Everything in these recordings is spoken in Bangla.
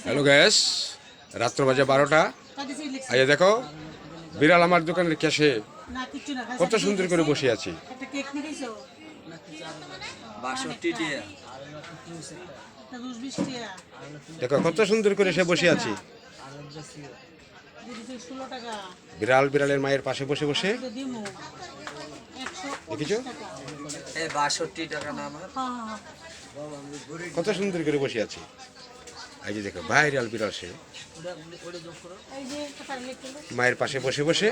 হ্যালো গ্যাস, রাত্র বাজে 12টা। আজ দেখো বিড়াল আমার দোকানের ক্যাশে কত সুন্দর করে বসে আছি। দেখো কত সুন্দর করে সে বসে আছি। বিড়াল বিড়ালের মায়ের পাশে বসে বসে দেখেছো কত সুন্দর করে বসে আছি। এই যে দেখো ভাইরাল বিড়াল সে মায়ের পাশে বসে বসে,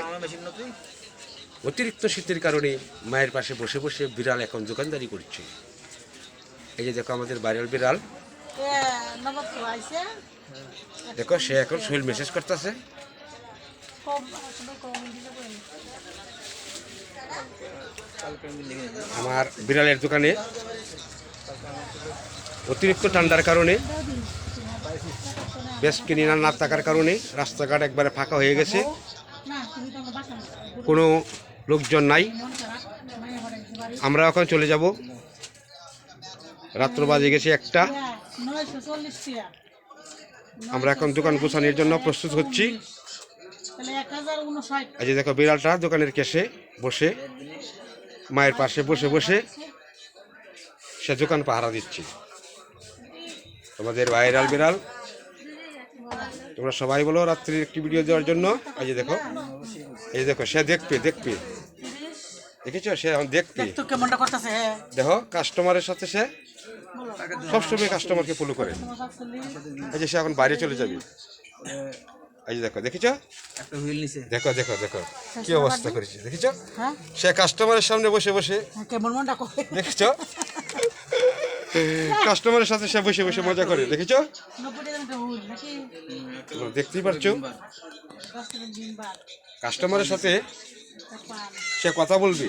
অতিরিক্ত শীতের কারণে মায়ের পাশে বসে বসে বিড়াল এখন দোকানদারি করছে। এই যে দেখো আমাদের ভাইরাল বিড়াল, দেখো সে এখন সোহেল মেসেজ করতেছে। আমার বিড়ালের দোকানে অতিরিক্ত ঠান্ডার কারণে, বেশ কিনে না থাকার কারণে রাস্তাঘাট একবারে ফাঁকা হয়ে গেছে, কোনো লোকজন নাই। আমরা এখন চলে যাব, রাত্র বাজে গেছে 1টা। আমরা এখন দোকান গোছানোর জন্য প্রস্তুত হচ্ছি। এই যে দেখো বিড়ালটা দোকানের কেশে বসে মায়ের পাশে বসে বসে সে দোকান পাহারা দিচ্ছে। তোমাদের ভাইরাল বিড়াল, তোমরা সবাই বলো রাত্রির একটি ভিডিও দেওয়ার জন্য। এই যে দেখো, এই দেখো সে দেখবে দেখেছো, সে এখন দেখবে। দেখো কাস্টমারের সাথে সে সবসময় কাস্টমারকে ফলো করে। এই যে সে এখন বাইরে চলে যাবে। এই যে দেখো, দেখেছো, দেখো দেখো দেখো কি অবস্থা করেছে, দেখেছো সে কাস্টমারের সামনে বসে বসে, দেখেছো কাস্টমারের সাথে সে বসে বসে মজা করে, দেখেছো, দেখতেই পারছো কাস্টমারের সাথে সে কথা বলবে।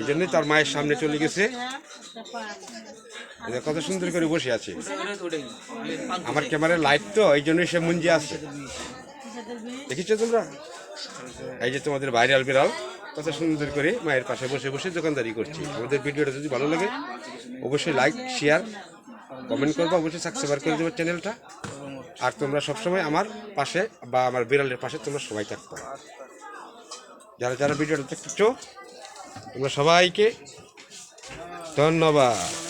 এই জন্যই তার মায়ের সামনে চলে গেছে, কত সুন্দর করে বসে আছে। আমার ক্যামেরার লাইট তো এই জন্যই সে মুঞ্জে আছে, দেখেছো তোমরা। এই যে তোমাদের ভাইরাল বিড়াল কত সুন্দর করে মায়ের পাশে বসে বসে দোকানদারি করছি। আমাদের ভিডিওটা যদি ভালো লাগে অবশ্যই লাইক শেয়ার কমেন্ট করবো, অবশ্যই সাবস্ক্রাইব করে দেবো চ্যানেলটা। আর তোমরা সবসময় আমার পাশে বা আমার বিড়ালের পাশে তোমরা সবাই থাকতো। যারা যারা ভিডিওটা দেখছো তোমরা সবাইকে ধন্যবাদ।